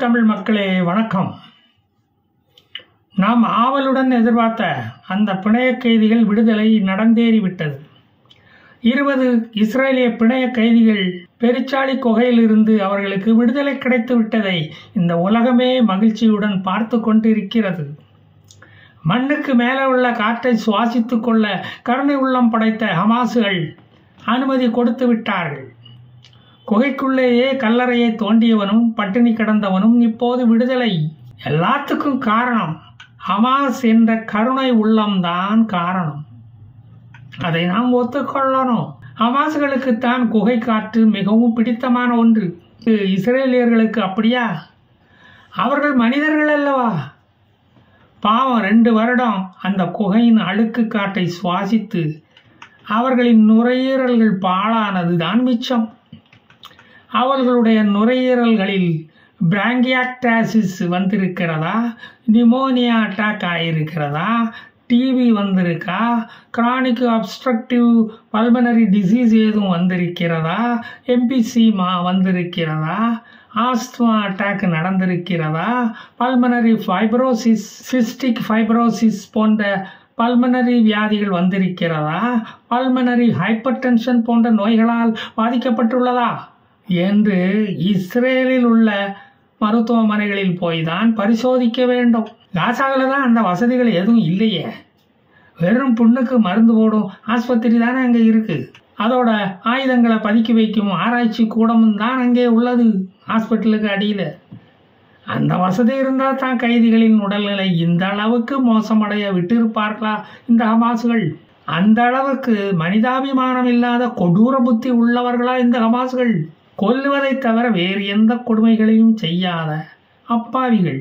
தமிழ் மக்களே வணக்கம். நாம் ஆவலுடன் எதிர்பார்த்த அந்த பிணைய கைதிகள் விடுதலை நடந்தேறிவிட்டது. 20 இஸ்ரேலிய பிணைய கைதிகள் பெருச்சாளி குகையிலிருந்து அவர்களுக்கு விடுதலை கிடைத்து விட்டதை இந்த உலகமே மகிழ்ச்சியுடன் பார்த்து கொண்டிருக்கிறது. மண்ணுக்கு மேலே உள்ள காற்றை சுவாசித்துக் கொள்ள கருணை உள்ளம் படைத்த ஹமாசுகள் அனுமதி கொடுத்து விட்டார்கள். குகைக்குள்ளேயே கல்லறையை தோண்டியவனும் பட்டினி கிடந்தவனும் இப்போது விடுதலை. எல்லாத்துக்கும் காரணம் ஹமாஸ் என்ற கருணை உள்ளம்தான் காரணம். அதை நாம் ஒத்துக்கொள்ளணும். ஹமாஸ்களுக்குத்தான் குகை காற்று மிகவும் பிடித்தமான ஒன்று. இஸ்ரேலியர்களுக்கு அப்படியா? அவர்கள் மனிதர்கள் அல்லவா? பாவம் 2 வருடம் அந்த குகையின் அழுக்கு காற்றை சுவாசித்து அவர்களின் நுரையீரல்கள் பாழானது தான் மிச்சம். அவர்களுடைய நுரையீரல்களில் பிராங்கியாக்டாசிஸ் வந்திருக்கிறதா, நிமோனியா அட்டாக் ஆகியிருக்கிறதா, டிவி வந்திருக்கா, கிரானிக் அப்ஸ்ட்ரக்டிவ் பல்மனரி டிசீஸ் எதுவும் வந்திருக்கிறதா, எம்பிசிமா வந்திருக்கிறதா, ஆஸ்துமா அட்டாக் நடந்திருக்கிறதா, பல்மனரி ஃபைப்ரோசிஸ், சிஸ்டிக் ஃபைப்ரோசிஸ் போன்ற பல்மனரி வியாதிகள் வந்திருக்கிறதா, பல்மனரி ஹைப்பர் டென்ஷன் போன்ற நோய்களால் பாதிக்கப்பட்டுள்ளதா என்று இஸ்ரேலில் உள்ள மருத்துவமனைகளில் போய்தான் பரிசோதிக்க வேண்டும். காசாவில் தான் அந்த வசதிகள் எதுவும் இல்லையே. வெறும் புண்ணுக்கு மருந்து போடும் ஆஸ்பத்திரி தானே அங்கே இருக்கு. அதோட ஆயுதங்களை பதுக்கி வைக்கும் ஆராய்ச்சி கூடமும் தான் அங்கே உள்ளது ஹாஸ்பிட்டலுக்கு அடியில். அந்த வசதி இருந்தால் தான் கைதிகளின் உடல்நிலை இந்த அளவுக்கு மோசமடைய விட்டிருப்பார்களா இந்த ஹமாஸ்கள்? அந்த அளவுக்கு மனிதாபிமானம் இல்லாத கொடூர புத்தி உள்ளவர்களா இந்த ஹமாஸ்கள்? கொல்லுவதை தவிர வேறு எந்த கொடுமைகளையும் செய்யாத அப்பாவிகள்,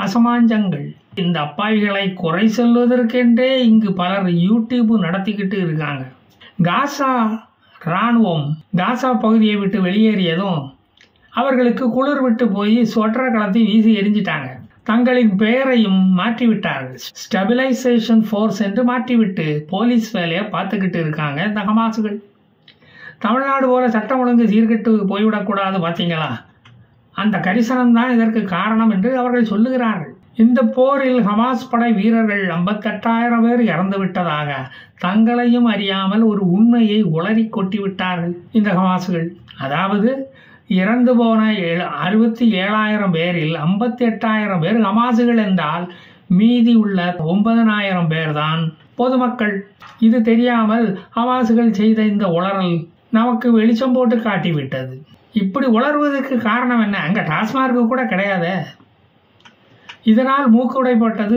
அசமாஞ்சங்கள். இந்த அப்பாவிகளை குறை சொல்வதற்கென்றே இங்கு பலர் யூடியூப் நடத்திக்கிட்டு இருக்காங்க. காசா இராணுவம் காசா பகுதியை விட்டு வெளியேறியதும் அவர்களுக்கு குளிர் விட்டு போய் ஸ்வெட்டர் கலத்தி வீசி எரிஞ்சிட்டாங்க. தங்களின் பெயரையும் மாற்றிவிட்டார்கள். ஸ்டெபிலைசேஷன் ஃபோர்ஸ் என்று மாற்றிவிட்டு போலீஸ் வேலையை பார்த்துக்கிட்டு இருக்காங்க இந்த ஹமாசுகள். தமிழ்நாடு போல சட்டம் ஒழுங்கு சீர்கெட்டு போய்விடக்கூடாது பார்த்தீங்களா? அந்த கரிசனம் தான் இதற்கு காரணம் என்று அவர்கள் சொல்லுகிறார்கள். இந்த போரில் ஹமாஸ் படை வீரர்கள் 58,000 பேர் இறந்து விட்டதாக தங்களையும் அறியாமல் ஒரு உண்மையை உளறி கொட்டிவிட்டார்கள் இந்த ஹமாசுகள். அதாவது இறந்து போன 67,000 பேரில் 58,000 பேர் ஹமாசுகள் என்றால் மீதி உள்ள 9,000 பேர் தான் பொதுமக்கள். இது தெரியாமல் ஹமாசுகள் செய்த இந்த உளறல் நமக்கு வெளிச்சம் போட்டு காட்டிவிட்டது. இப்படி உளறுவதற்கு காரணம் என்ன? அங்கே டாஸ்மார்க்கு கூட கிடையாது. இதனால் மூக்குடைப்பட்டது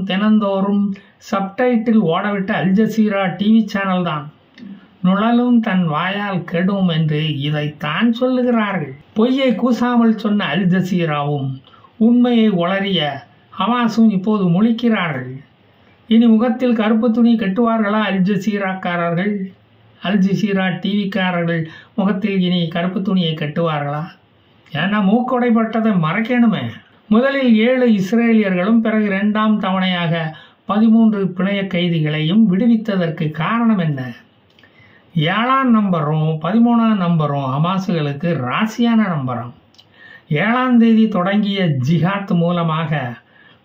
தினந்தோறும் சப்டைட்டில் ஓடவிட்ட அல் ஜசீரா டிவி சேனல் தான். நுழலும் தன் வாயால் கெடும் என்று இதைத்தான் சொல்லுகிறார்கள். பொய்யை கூசாமல் சொன்ன அல் ஜசீராவும் உண்மையை உளறிய ஹமாஸும் இப்போது முழிக்கிறார்கள். இனி முகத்தில் கருப்பு துணி கட்டுவார்களா அல் ஜசீராக்காரர்கள்? அல் ஜசீரா டிவிக்காரர்கள் முகத்தில் இனி கருப்பு துணியை கட்டுவார்களா? ஏன்னா மூக்குடைப்பட்டதை மறைக்கணுமே. முதலில் 7 இஸ்ரேலியர்களும் பிறகு 2ஆம் தவணையாக 13 பிணைய கைதிகளையும் விடுவித்ததற்கு காரணம் என்ன? 7ஆம் நம்பரும் 13ஆம் நம்பரும் ஹமாசுகளுக்கு ராசியான நம்பரம். 7ஆம் தேதி தொடங்கிய ஜிஹாத் மூலமாக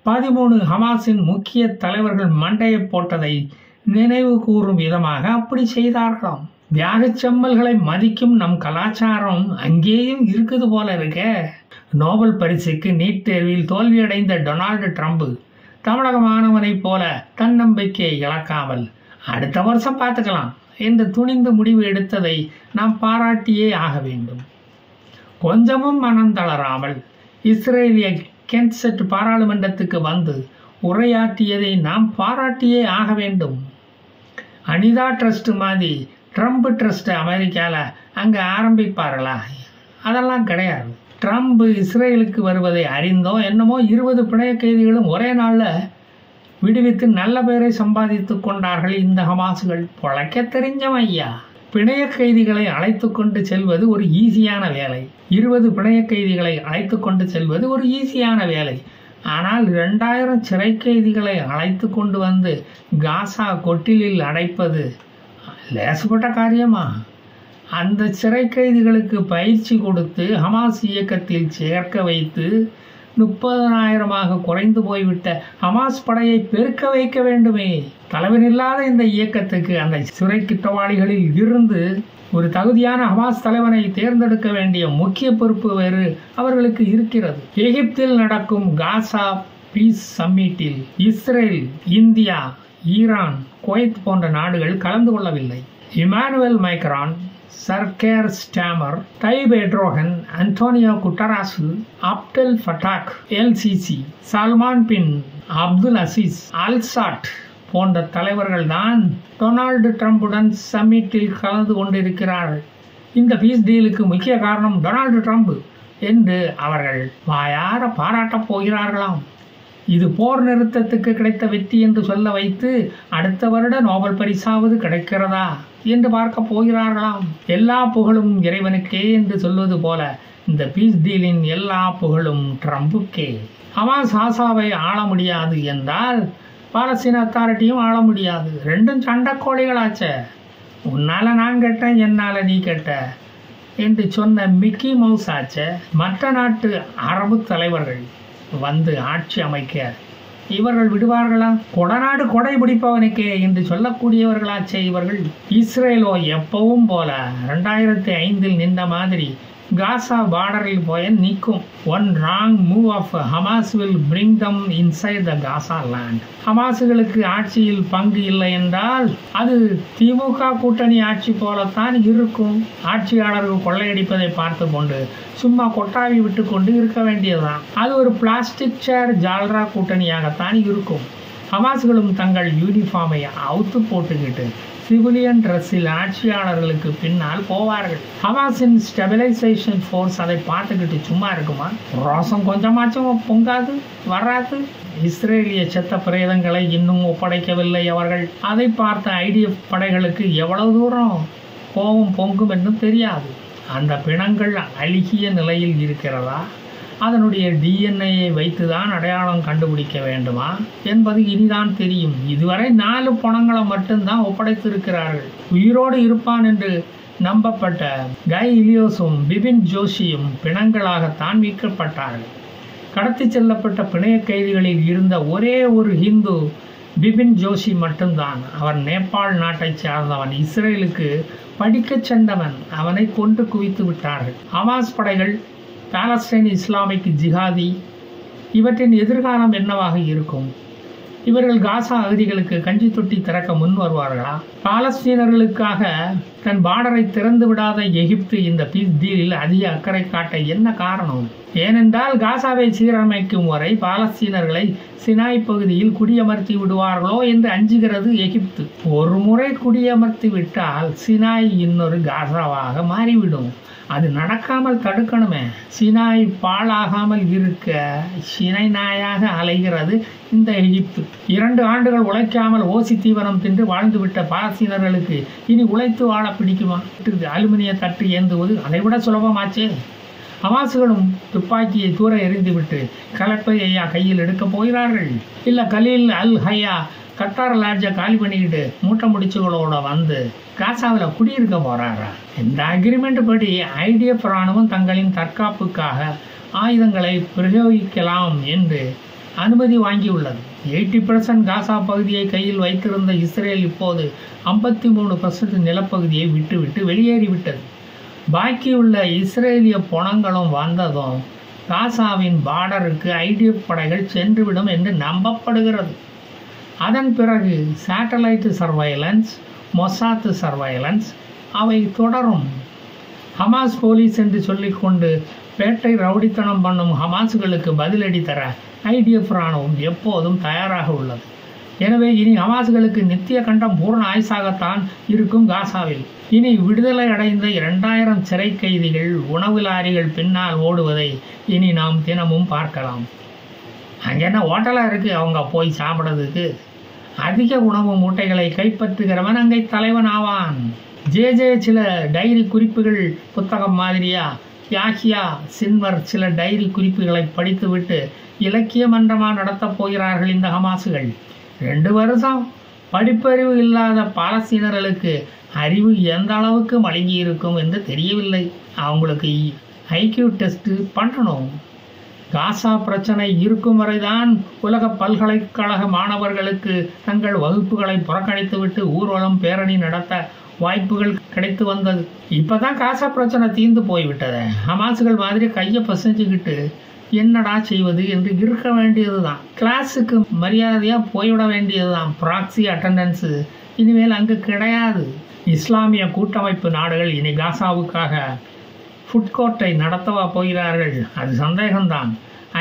13 ஹமாஸின் முக்கிய தலைவர்கள் மண்டையை போட்டதை நினைவு கூறும் விதமாக அப்படி செய்தார்களாம். தியாகச் செம்மல்களை மதிக்கும் நம் கலாச்சாரம் அங்கேயும் இருக்குது போல இருக்க. நோபல் பரிசுக்கு நீட் தேர்வில் தோல்வியடைந்த டொனால்டு ட்ரம்ப் தமிழக மாணவனைப் போல தன்னம்பிக்கையை இழக்காமல் அடுத்த வருஷம் பார்த்துக்கலாம் என்று துணிந்து முடிவு எடுத்ததை நாம் பாராட்டியே ஆக வேண்டும். கொஞ்சமும் மனம் தளராமல் இஸ்ரேலிய கென்செட் பாராளுமன்றத்துக்கு வந்து உரையாற்றியதை நாம் பாராட்டியே ஆக வேண்டும். அனிதா ட்ரஸ்ட் மாதிரி ட்ரம்ப் ட்ரஸ்ட் அமெரிக்காவில் அங்கே ஆரம்பிப்பார்களா? அதெல்லாம் கிடையாது. ட்ரம்ப் இஸ்ரேலுக்கு வருவதை அறிந்தோ என்னமோ 20 பிணைய கைதிகளும் ஒரே நாளில் விடுவித்து நல்ல பெயரை சம்பாதித்து கொண்டார்கள் இந்த ஹமாசுகள். பொழைக்க தெரிஞ்சவன் ஐயா. பிணைய கைதிகளை அழைத்து கொண்டு செல்வது ஒரு ஈஸியான வேலை. 20 பிணைய கைதிகளை அழைத்து கொண்டு செல்வது ஒரு ஈஸியான வேலை. ஆனால் 2000 சிறை கைதிகளை அழைத்து கொண்டு வந்து காசா கொட்டிலில் அடைப்பது லேசுப்பட்ட காரியமா? அந்த சிறை கைதிகளுக்கு பயிற்சி கொடுத்து ஹமாஸ் இயக்கத்தில் சேர்க்க வைத்து 30,000 குறைந்து போய்விட்ட ஹமாஸ் படையை பெருக்க வைக்க வேண்டுமே. தலைவனில்லாத இந்த இயக்கத்துக்கு அந்த சிறை குற்றவாளிகளில் இருந்து ஒரு தகுதியான ஹமாஸ் தலைவனை தேர்ந்தெடுக்க வேண்டிய முக்கிய பொறுப்பு வேறு அவர்களுக்கு இருக்கிறது. எகிப்தில் நடக்கும் காசா பீஸ் சம்மிட்டில் இஸ்ரேல், இந்தியா, ஈரான், குவைத் போன்ற நாடுகள் கலந்து கொள்ளவில்லை. Emmanuel Macron, Keir Starmer, Tayyip Erdogan, Antonio Guterres, Abdel Fattah El Sisi, Salman bin Abdul Aziz Al Saud போன்ற தலைவர்கள் தான் டொனால்டு ட்ரம்புடன் சம்மிட்டில் கலந்து கொண்டிருக்கிறார்கள். இந்த பீஸ் டீலுக்கு முக்கிய காரணம் டொனால்டு ட்ரம்ப் என்று அவர்கள் வாயார பாராட்டப் போகிறார்களாம். இது போர் நிறுத்தத்துக்கு கிடைத்த வெற்றி என்று சொல்ல வைத்து அடுத்த வருட நோபல் பரிசாவது கிடைக்கிறதா என்று பார்க்க போகிறார்களாம். எல்லா புகழும் இறைவனுக்கே என்று சொல்வது போல இந்த பீஸ் டீலின் எல்லா புகழும் ட்ரம்புக்கே. ஹமாஸ் காசாவை ஆள முடியாது என்றால் பாலஸ்தீன அத்தாரிட்டியும் ஆள முடியாது. ரெண்டும் சண்டைக்கோழிகளாச்சே. உன்னால நான் கேட்டேன், என்னால நீ கேட்ட என்று சொன்ன மிக்கி மவுஸ் ஆச்சே. மற்ற நாட்டு அரபு தலைவர்கள் வந்து ஆட்சி அமைக்க இவர்கள் விடுவார்களா? கொடநாடு கொடை பிடிப்பவனுக்கே என்று சொல்லக்கூடியவர்களாச்சே இவர்கள். இஸ்ரேலோ எப்பவும் போல 2005 நின்ற மாதிரி காசா பார்டரில் போய் நிற்கும். One wrong move of Hamas will bring them inside the Gaza land. ஹமாஸுகளுக்கு ஆட்சியில் பங்கு இல்லை என்றால் அது திமுக கூட்டணி ஆட்சி போலத்தான் இருக்கும். ஆட்சியாளர்கள் கொள்ளையடிப்பதை பார்த்து கொண்டு சும்மா கொட்டாவி விட்டு கொண்டு இருக்க வேண்டியதுதான். அது ஒரு பிளாஸ்டிக் சேர் ஜால்ரா கூட்டணியாகத்தான் இருக்கும். ஹமாஸ்களும் தங்கள் யூனிஃபார்மை அவுத்து போட்டுக்கிட்டு சிவிலியன் ட்ரெஸ்ஸில் ஆட்சியாளர்களுக்கு பின்னால் போவார்கள். ஹமாஸின் ஸ்டெபிலைசேஷன் ஃபோர்ஸ் அதை பார்த்துக்கிட்டு சும்மா இருக்குமா? ரோசம் கொஞ்சமாச்சும் பொங்காது வராது. இஸ்ரேலிய செத்த பிரேதங்களை இன்னும் ஒப்படைக்கவில்லை அவர்கள். அதை பார்த்த ஐடிஎஃப் படைகளுக்கு எவ்வளவு தூரம் கோபம் பொங்கும் என்றும் தெரியாது. அந்த பிணங்கள் அழுகிய நிலையில் இருக்கிறதா, அதனுடைய டிஎன்ஏயை வைத்துதான் அடையாளம் கண்டுபிடிக்க வேண்டுமா என்பது இனிதான் தெரியும். இதுவரை 4 பணங்களை மட்டும்தான் ஒப்படைத்திருக்கிறார்கள். உயிரோடு இருப்பான் என்று நம்பப்பட்ட கை இலியோஸும் பிபின் ஜோஷியும் பிணங்களாகத்தான் மீட்கப்பட்டார்கள். கடத்தி செல்லப்பட்ட பிணைய கைதிகளில் இருந்த ஒரே ஒரு ஹிந்து பிபின் ஜோஷி மட்டும்தான். அவன் நேபாள் நாட்டை சார்ந்தவன். இஸ்ரேலுக்கு படிக்கச் சென்றவன். அவனை கொன்று குவித்து விட்டார்கள். ஹமாஸ் படைகள், பாலஸ்தீன் இஸ்லாமிக் ஜிஹாதி இவற்றின் எதிர்காலம் என்னவாக இருக்கும்? இவர்கள் காசா அகதிகளுக்கு கஞ்சி தொட்டி திறக்க முன் வருவார்களா? பாலஸ்தீனர்களுக்காக தன் பார்டரை திறந்து விடாத எகிப்து இந்த பீஸ் டீலில் அதிக அக்கறை காட்ட என்ன காரணம்? ஏனென்றால் காசாவை சீரமைக்கும் வரை பாலஸ்தீனர்களை சினாய் பகுதியில் குடியமர்த்தி விடுவார்களோ என்று அஞ்சுகிறது எகிப்து. ஒரு முறை குடியமர்த்தி விட்டால் சினாய் இன்னொரு காசாவாக மாறிவிடும். அது நடக்காமல் தடுக்கணுமே. சினாய் பாழாகாமல் இருக்க சினை நாயாக அலைகிறது இந்த எகிப்து. 2 ஆண்டுகள் உழைக்காமல் ஓசி தீவனம் தின்று வாழ்ந்துவிட்ட பாலஸ்தீனர்களுக்கு இனி உழைத்து வாழ பிடிக்குமா? அலுமினிய தட்டு ஏந்துவது அதைவிட சுலபமாச்சே. ஹமாஸ்களும் துப்பாக்கியை தூர எறிந்துவிட்டு கலப்பை ஐயா கையில் எடுக்க போகிறார்கள். இல்லை கலீல் அல் ஹையா கத்தார் லாட்ஜை காலி பண்ணிக்கிட்டு மூட்டை முடிச்சுகளோட வந்து காசாவில் குடியிருக்க போறாரா? இந்த அக்ரிமெண்ட் படி ஐடிஎஃப் ராணுவம் தங்களின் தற்காப்புக்காக ஆயுதங்களை பிரயோகிக்கலாம் என்று அனுமதி வாங்கியுள்ளது. 80% காசா பகுதியை கையில் வைத்திருந்த இஸ்ரேல் இப்போது 53% நிலப்பகுதியை விட்டுவிட்டு வெளியேறிவிட்டது. பாக்கியுள்ள இஸ்ரேலிய பணங்களும் வந்ததும் காசாவின் பார்டருக்கு ஐடிஎஃப் படைகள் சென்றுவிடும் என்று நம்பப்படுகிறது. அதன் பிறகு சேட்டலைட் சர்வைலன்ஸ், மொசாத் சர்வைலன்ஸ் அவை தொடரும். ஹமாஸ் போலீஸ் என்று சொல்லிக்கொண்டு பேட்டை ரவுடித்தனம் பண்ணும் ஹமாஸ்களுக்கு பதிலடி தர ஐடிஎஃப் ராணுவம் எப்போதும் தயாராக உள்ளது. எனவே இனி ஹமாஸ்களுக்கு நித்திய கண்டம் பூர்ண ஆயுசாகத்தான் இருக்கும் காசாவில். இனி விடுதலை அடைந்த 2000 சிறை கைதிகள் உணவு லாரிகள் பின்னால் ஓடுவதை இனி நாம் தினமும் பார்க்கலாம். அங்கே என்ன ஹோட்டலாக இருக்குது அவங்க போய் சாப்பிட்றதுக்கு? அதிக உணவு மூட்டைகளை கைப்பற்றுகிறவன் அங்கே தலைவன் ஆவான். ஜே சில டைரி குறிப்புகள் புத்தகம் மாதிரியா யாஹியா சின்வர் சில டைரி குறிப்புகளை படித்துவிட்டு இலக்கிய மன்றமாக நடத்தப் போகிறார்கள் இந்த ஹமாஸுகள். 2 வருஷம் படிப்பறிவு இல்லாத பாலஸ்தீனர்களுக்கு அறிவு எந்த அளவுக்கு மழுங்கி இருக்கும் என்று தெரியவில்லை. அவங்களுக்கு ஐக்யூ டெஸ்ட் பண்ணணும். காசா பிரச்சனை இருக்கும் வரைதான் உலக பல்கலைக்கழக மாணவர்களுக்கு தங்கள் வகுப்புகளை புறக்கணித்துவிட்டு ஊர்வலம் பேரணி நடத்த வாய்ப்புகள் கிடைத்து வந்தது. இப்பதான் காசா பிரச்சனை தீர்ந்து போய்விட்டது. ஹமாசுகள் மாதிரி கையை பசைஞ்சுக்கிட்டு என்னடா செய்வது என்று இருக்க வேண்டியதுதான். கிளாஸுக்கு மரியாதையா போய்விட வேண்டியதுதான். ப்ராக்சி அட்டண்டன்ஸு இனிமேல் அங்கு கிடையாது. இஸ்லாமிய கூட்டமைப்பு நாடுகள் இனி காசாவுக்காக ஃபுட்கோர்ட்டை நடத்தவா போகிறார்கள்? அது சந்தேகம்தான்.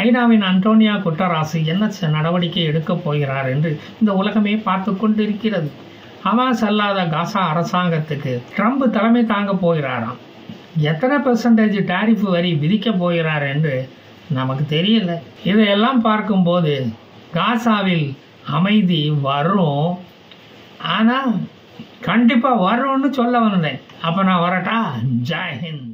ஐநாவின் அன்டோனியா குட்டராசு என்ன நடவடிக்கை எடுக்கப் போகிறார் என்று இந்த உலகமே பார்த்து கொண்டிருக்கிறது. ஹமாஸ் அல்லாத காசா அரசாங்கத்துக்கு ட்ரம்ப் தலைமை தாங்க போகிறாராம். எத்தனை % டாரிஃப் வரி விதிக்க போகிறார் என்று நமக்கு தெரியல. இதையெல்லாம் பார்க்கும்போது காசாவில் அமைதி வரும், ஆனால் கண்டிப்பாக வரும்னு சொல்ல வந்தேன். அப்போ நான் வரட்டா? ஜெய் ஹிந்த்.